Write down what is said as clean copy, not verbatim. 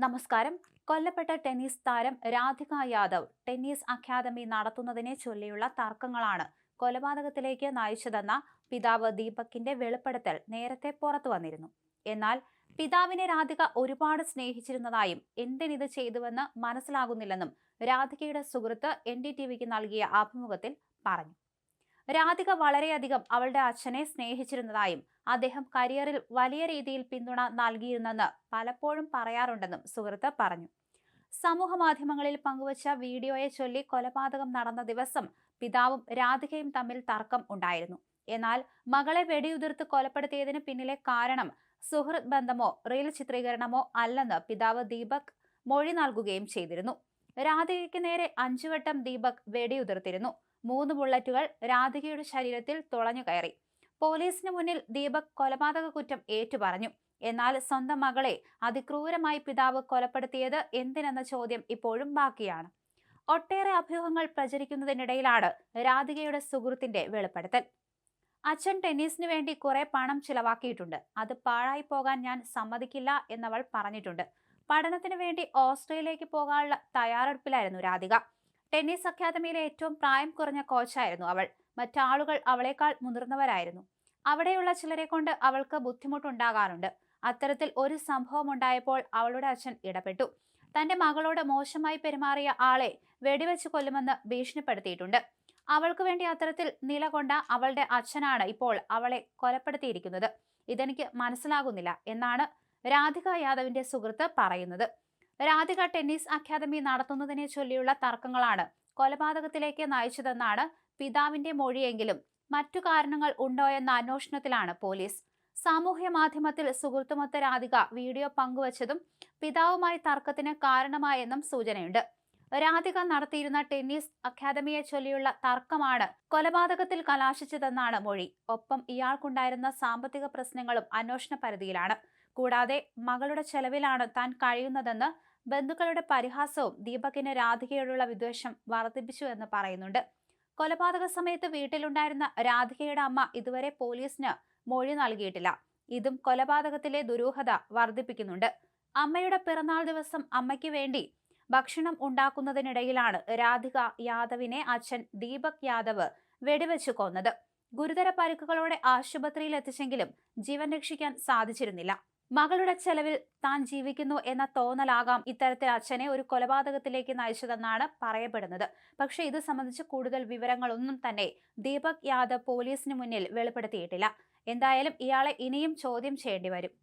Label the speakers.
Speaker 1: നമസ്കാരം. കൊല്ലപ്പെട്ട ടെന്നീസ് താരം രാധിക യാദവ് ടെന്നീസ് അക്കാദമി നടത്തുന്നതിനെ ചൊല്ലിയുള്ള തർക്കങ്ങളാണ് കൊലപാതകത്തിലേക്ക് നയിച്ചതെന്ന പിതാവ് ദീപകിന്റെ വെളിപ്പെടുത്തൽ നേരത്തെ പുറത്തു വന്നിരുന്നു. എന്നാൽ പിതാവിനെ രാധിക ഒരുപാട് സ്നേഹിച്ചിരുന്നതായും എന്തിനിത് ചെയ്തുവെന്ന് മനസ്സിലാകുന്നില്ലെന്നും രാധികയുടെ സുഹൃത്ത് NDTVക്ക് നൽകിയ അഭിമുഖത്തിൽ പറഞ്ഞു. രാധിക വളരെയധികം അവളുടെ അച്ഛനെ സ്നേഹിച്ചിരുന്നതായും അദ്ദേഹം കരിയറിൽ വലിയ രീതിയിൽ പിന്തുണ നൽകിയിരുന്നെന്ന് പലപ്പോഴും പറയാറുണ്ടെന്നും സുഹൃത്ത് പറഞ്ഞു. സമൂഹ മാധ്യമങ്ങളിൽ പങ്കുവച്ച വീഡിയോയെ ചൊല്ലി കൊലപാതകം നടന്ന ദിവസം പിതാവും രാധികയും തമ്മിൽ തർക്കം ഉണ്ടായിരുന്നു. എന്നാൽ മകളെ വെടിയുതിർത്ത് കൊലപ്പെടുത്തിയതിന് പിന്നിലെ കാരണം സുഹൃത്ത് ബന്ധമോ റീൽ ചിത്രീകരണമോ അല്ലെന്ന് പിതാവ് ദീപക് മൊഴി നൽകുകയും ചെയ്തിരുന്നു. രാധികയ്ക്ക് നേരെ 5 വട്ടം ദീപക് വെടിയുതിർത്തിരുന്നു. 3 ബുള്ളറ്റുകൾ രാധികയുടെ ശരീരത്തിൽ തുളഞ്ഞു കയറി. പോലീസിന് മുന്നിൽ ദീപക് കൊലപാതക കുറ്റം ഏറ്റുപറഞ്ഞു. എന്നാൽ സ്വന്തം മകളെ അതിക്രൂരമായി പിതാവ് കൊലപ്പെടുത്തിയത് എന്തിനെന്ന ചോദ്യം ഇപ്പോഴും ബാക്കിയാണ്. ഒട്ടേറെ അഭ്യൂഹങ്ങൾ പ്രചരിക്കുന്നതിനിടയിലാണ് രാധികയുടെ സുഹൃത്തിന്റെ വെളിപ്പെടുത്തൽ. അച്ഛൻ ടെന്നീസിന് വേണ്ടി കുറെ പണം ചിലവാക്കിയിട്ടുണ്ട്, അത് പാഴായി പോകാൻ ഞാൻ സമ്മതിക്കില്ല എന്നവൾ പറഞ്ഞിട്ടുണ്ട്. പഠനത്തിന് വേണ്ടി ഓസ്ട്രേലിയയിലേക്ക് പോകാനുള്ള തയ്യാറെടുപ്പിലായിരുന്നു രാധിക. ടെന്നീസ് അക്കാദമിയിലെ ഏറ്റവും പ്രായം കുറഞ്ഞ കോച്ചായിരുന്നു അവൾ. മറ്റാളുകൾ അവളേക്കാൾ മുതിർന്നവരായിരുന്നു. അവിടെയുള്ള ചിലരെ കൊണ്ട് അവൾക്ക് ബുദ്ധിമുട്ടുണ്ടാകാറുണ്ട്. അത്തരത്തിൽ ഒരു സംഭവം ഉണ്ടായപ്പോൾ അവളുടെ അച്ഛൻ ഇടപെട്ടു. തന്റെ മകളോട് മോശമായി പെരുമാറിയ ആളെ വെടിവെച്ച് കൊല്ലുമെന്ന് ഭീഷണിപ്പെടുത്തിയിട്ടുണ്ട്. അവൾക്ക് വേണ്ടി അത്തരത്തിൽ നിലകൊണ്ട അവളുടെ അച്ഛനാണ് ഇപ്പോൾ അവളെ കൊലപ്പെടുത്തിയിരിക്കുന്നത്. ഇതെനിക്ക് മനസ്സിലാകുന്നില്ല എന്നാണ് രാധിക യാദവിന്റെ സുഹൃത്ത് പറയുന്നത്. രാധിക ടെന്നീസ് അക്കാദമി നടത്തുന്നതിനെ ചൊല്ലിയുള്ള തർക്കങ്ങളാണ് കൊലപാതകത്തിലേക്ക് നയിച്ചതെന്നാണ് പിതാവിന്റെ മൊഴിയെങ്കിലും മറ്റു കാരണങ്ങൾ ഉണ്ടോ എന്ന അന്വേഷണത്തിലാണ് പോലീസ്. സാമൂഹ്യ മാധ്യമത്തിൽ സുഹൃത്തുമൊത്ത രാധിക വീഡിയോ പങ്കുവച്ചതും പിതാവുമായി തർക്കത്തിന് കാരണമായെന്നും സൂചനയുണ്ട്. രാധിക നടത്തിയിരുന്ന ടെന്നീസ് അക്കാദമിയെ ചൊല്ലിയുള്ള തർക്കമാണ് കൊലപാതകത്തിൽ കലാശിച്ചതെന്നാണ് മൊഴി. ഒപ്പം ഇയാൾക്കുണ്ടായിരുന്ന സാമ്പത്തിക പ്രശ്നങ്ങളും അന്വേഷണ പരിധിയിലാണ്. കൂടാതെ മകളുടെ ചെലവിലാണ് താൻ കഴിയുന്നതെന്ന് ബന്ധുക്കളുടെ പരിഹാസവും ദീപകിന് രാധികയോടുള്ള വിദ്വേഷം വർദ്ധിപ്പിച്ചു എന്ന് പറയുന്നുണ്ട്. കൊലപാതക സമയത്ത് വീട്ടിലുണ്ടായിരുന്ന രാധികയുടെ അമ്മ ഇതുവരെ പോലീസിന് മൊഴി നൽകിയിട്ടില്ല. ഇതും കൊലപാതകത്തിലെ ദുരൂഹത വർദ്ധിപ്പിക്കുന്നുണ്ട്. അമ്മയുടെ പിറന്നാൾ ദിവസം അമ്മയ്ക്ക് വേണ്ടി ഭക്ഷണം ഉണ്ടാക്കുന്നതിനിടയിലാണ് രാധിക യാദവിനെ അച്ഛൻ ദീപക് യാദവ് വെടിവെച്ചു കൊന്നത്. ഗുരുതര പരിക്കുകളോടെ ആശുപത്രിയിൽ എത്തിച്ചെങ്കിലും ജീവൻ രക്ഷിക്കാൻ സാധിച്ചിരുന്നില്ല. മകളുടെ ചെലവിൽ താൻ ജീവിക്കുന്നു എന്ന തോന്നലാകാം ഇത്തരത്തിൽ അച്ഛനെ ഒരു കൊലപാതകത്തിലേക്ക് നയിച്ചതെന്നാണ് പറയപ്പെടുന്നത്. പക്ഷേ ഇത് സംബന്ധിച്ച് കൂടുതൽ വിവരങ്ങളൊന്നും തന്നെ ദീപക് യാദവ് പോലീസിന് മുന്നിൽ വെളിപ്പെടുത്തിയിട്ടില്ല. എന്തായാലും ഇയാളെ ഇനിയും ചോദ്യം ചെയ്യേണ്ടി വരും.